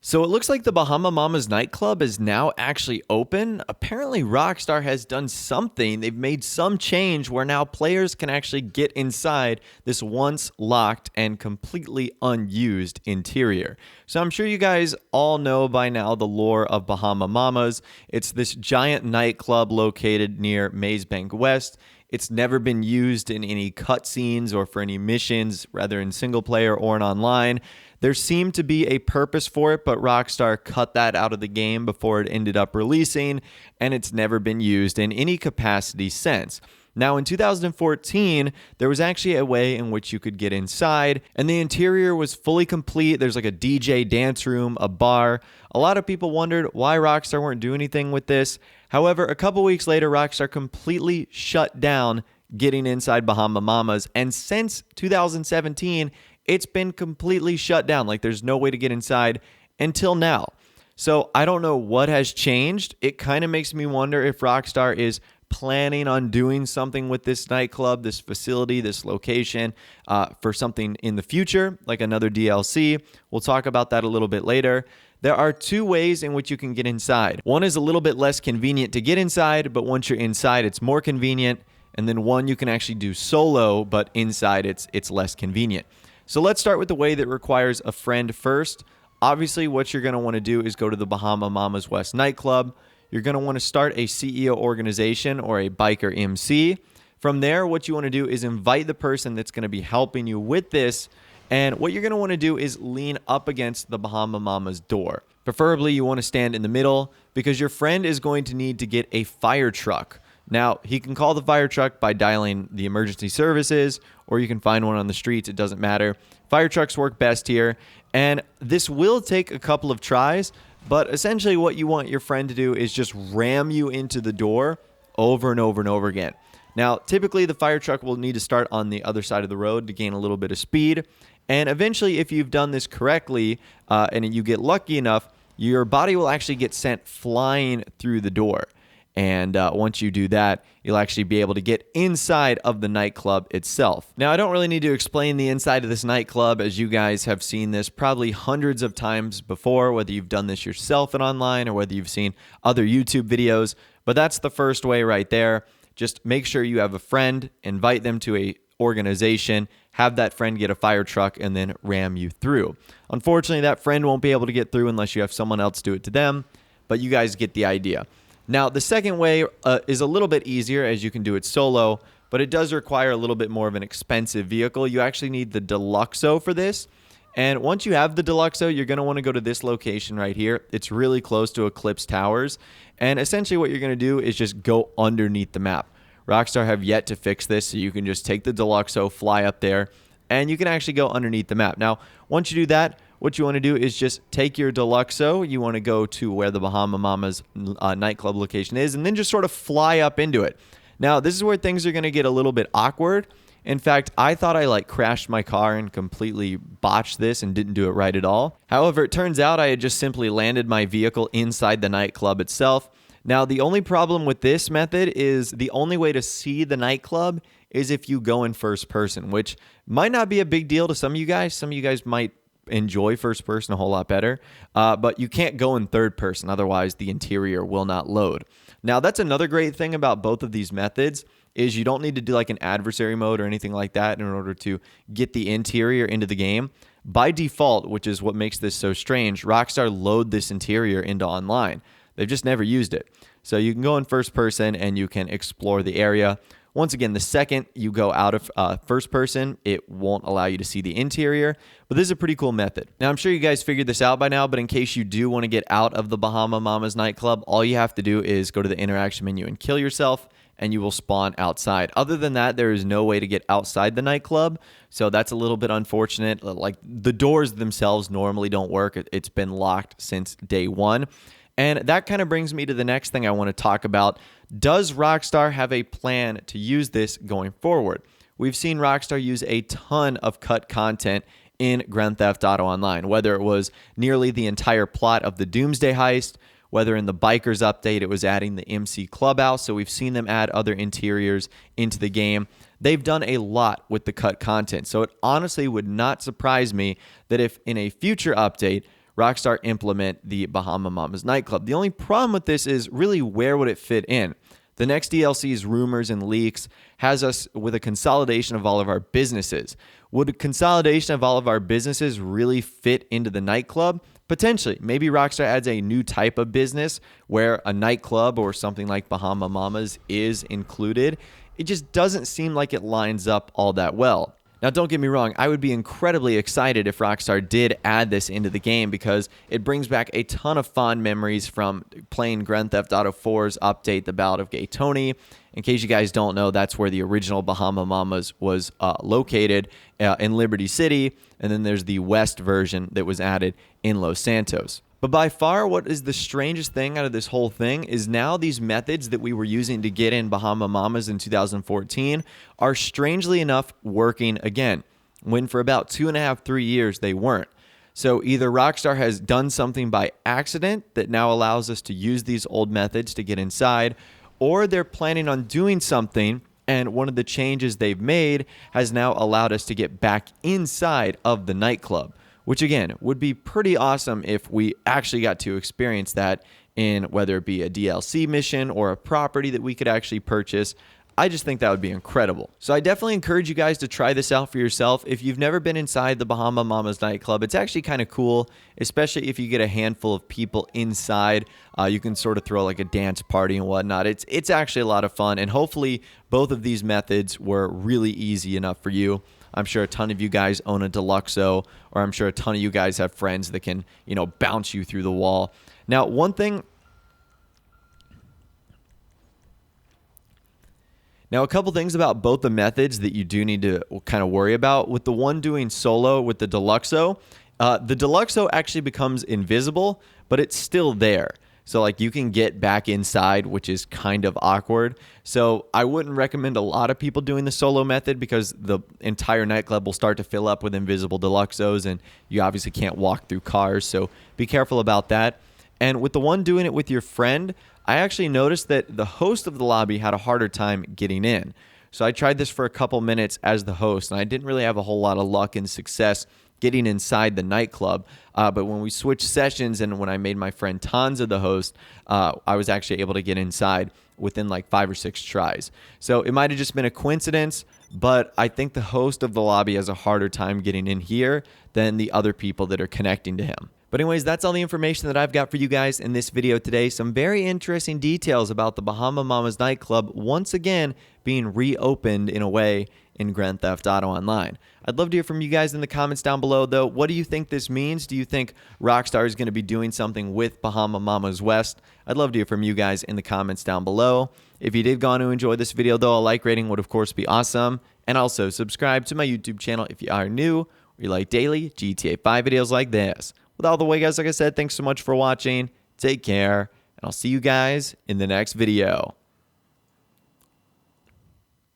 So it looks like the Bahama Mamas nightclub is now actually open. Apparently, Rockstar has done something. They've made some change where now players can actually get inside this once locked and completely unused interior. So I'm sure you guys all know by now the lore of Bahama Mamas. It's this giant nightclub located near Maze Bank West. It's never been used in any cutscenes or for any missions, rather in single player or in online. There seemed to be a purpose for it, but Rockstar cut that out of the game before it ended up releasing, and it's never been used in any capacity since. Now, in 2014, there was actually a way in which you could get inside, and the interior was fully complete. There's like a DJ dance room, a bar. A lot of people wondered why Rockstar weren't doing anything with this. However, a couple weeks later, Rockstar completely shut down getting inside Bahama Mamas, and since 2017, it's been completely shut down. Like, there's no way to get inside until now. So I don't know what has changed. It kind of makes me wonder if Rockstar is planning on doing something with this nightclub, this facility, this location for something in the future, like another DLC. We'll talk about that a little bit later. There are two ways in which you can get inside. One is a little bit less convenient to get inside, but once you're inside, it's more convenient. And then one you can actually do solo, but inside it's less convenient. So let's start with the way that requires a friend first. Obviously, what you're going to want to do is go to the Bahama Mamas West nightclub. You're going to want to start a CEO organization or a biker MC. From there, what you want to do is invite the person that's going to be helping you with this. And what you're going to want to do is lean up against the Bahama Mamas door. Preferably, you want to stand in the middle because your friend is going to need to get a fire truck. Now, he can call the fire truck by dialing the emergency services, or you can find one on the streets. It doesn't matter. Fire trucks work best here, and this will take a couple of tries, but essentially what you want your friend to do is just ram you into the door over and over and over again. Now, typically the fire truck will need to start on the other side of the road to gain a little bit of speed, and eventually if you've done this correctly and you get lucky enough, your body will actually get sent flying through the door. And once you do that, you'll actually be able to get inside of the nightclub itself. Now, I don't really need to explain the inside of this nightclub, as you guys have seen this probably hundreds of times before, whether you've done this yourself and online or whether you've seen other YouTube videos. But that's the first way right there. Just make sure you have a friend, invite them to a organization, have that friend get a fire truck, and then ram you through. Unfortunately, that friend won't be able to get through unless you have someone else do it to them, but you guys get the idea. Now, the second way is a little bit easier, as you can do it solo, but it does require a little bit more of an expensive vehicle. You actually need the Deluxo for this. And once you have the Deluxo, you're going to want to go to this location right here. It's really close to Eclipse Towers. And essentially what you're going to do is just go underneath the map. Rockstar have yet to fix this, so you can just take the Deluxo, fly up there, and you can actually go underneath the map. Now, once you do that, what you want to do is just take your Deluxo. You want to go to where the Bahama Mamas nightclub location is, and then just sort of fly up into it. Now, this is where things are going to get a little bit awkward. In fact, I thought I crashed my car and completely botched this and didn't do it right at all. However, it turns out I had just simply landed my vehicle inside the nightclub itself. Now, the only problem with this method is the only way to see the nightclub is if you go in first person, which might not be a big deal to some of you guys. Some of you guys might enjoy first person a whole lot better, but you can't go in third person. Otherwise, the interior will not load. Now, that's another great thing about both of these methods is you don't need to do like an adversary mode or anything like that in order to get the interior into the game. By default, which is what makes this so strange, Rockstar load this interior into online. They've just never used it. So you can go in first person and you can explore the area. Once again, the second you go out of first person, it won't allow you to see the interior. But this is a pretty cool method. Now, I'm sure you guys figured this out by now, but in case you do want to get out of the Bahama Mamas nightclub, all you have to do is go to the interaction menu and kill yourself, and you will spawn outside. Other than that, there is no way to get outside the nightclub, so that's a little bit unfortunate. Like, the doors themselves normally don't work. It's been locked since day one. And that kind of brings me to the next thing I want to talk about. Does Rockstar have a plan to use this going forward? We've seen Rockstar use a ton of cut content in Grand Theft Auto Online, whether it was nearly the entire plot of the Doomsday heist, whether in the Bikers update it was adding the MC Clubhouse, so we've seen them add other interiors into the game. They've done a lot with the cut content, so it honestly would not surprise me that if in a future update, Rockstar implement the Bahama Mamas nightclub. The only problem with this is really where would it fit in? The next DLC's rumors and leaks has us with a consolidation of all of our businesses. Would a consolidation of all of our businesses really fit into the nightclub? Potentially. Maybe Rockstar adds a new type of business where a nightclub or something like Bahama Mamas is included. It just doesn't seem like it lines up all that well. Now, don't get me wrong, I would be incredibly excited if Rockstar did add this into the game because it brings back a ton of fond memories from playing Grand Theft Auto 4's update, The Ballad of Gay Tony. In case you guys don't know, that's where the original Bahama Mamas was located in Liberty City, and then there's the West version that was added in Los Santos. But by far, what is the strangest thing out of this whole thing is now these methods that we were using to get in Bahama Mamas in 2014 are strangely enough working again, when for about 2.5, 3 years they weren't. So either Rockstar has done something by accident that now allows us to use these old methods to get inside, or they're planning on doing something, and one of the changes they've made has now allowed us to get back inside of the nightclub. Which, again, would be pretty awesome if we actually got to experience that in whether it be a DLC mission or a property that we could actually purchase. I just think that would be incredible. So I definitely encourage you guys to try this out for yourself. If you've never been inside the Bahama Mamas nightclub, it's actually kind of cool, especially if you get a handful of people inside. You can sort of throw like a dance party and whatnot. It's actually a lot of fun, and hopefully both of these methods were really easy enough for you. I'm sure a ton of you guys own a Deluxo, or I'm sure a ton of you guys have friends that can, bounce you through the wall. Now, a couple things about both the methods that you do need to kind of worry about. With the one doing solo with the Deluxo actually becomes invisible, but it's still there. So like you can get back inside, which is kind of awkward. So I wouldn't recommend a lot of people doing the solo method because the entire nightclub will start to fill up with invisible Deluxos, and you obviously can't walk through cars. So be careful about that. And with the one doing it with your friend, I actually noticed that the host of the lobby had a harder time getting in. So I tried this for a couple minutes as the host, and I didn't really have a whole lot of luck and success getting inside the nightclub. But when we switched sessions and when I made my friend Tanza the host, I was actually able to get inside within like 5 or 6 tries. So it might have just been a coincidence, but I think the host of the lobby has a harder time getting in here than the other people that are connecting to him. But anyways, that's all the information that I've got for you guys in this video today. Some very interesting details about the Bahama Mamas nightclub once again being reopened in a way in Grand Theft Auto Online. I'd love to hear from you guys in the comments down below, though. What do you think this means? Do you think Rockstar is going to be doing something with Bahama Mamas West? I'd love to hear from you guys in the comments down below. If you did go on to enjoy this video, though, a like rating would, of course, be awesome. And also, subscribe to my YouTube channel if you are new or you like daily GTA 5 videos like this. With all the way, guys, like I said, thanks so much for watching. Take care, and I'll see you guys in the next video.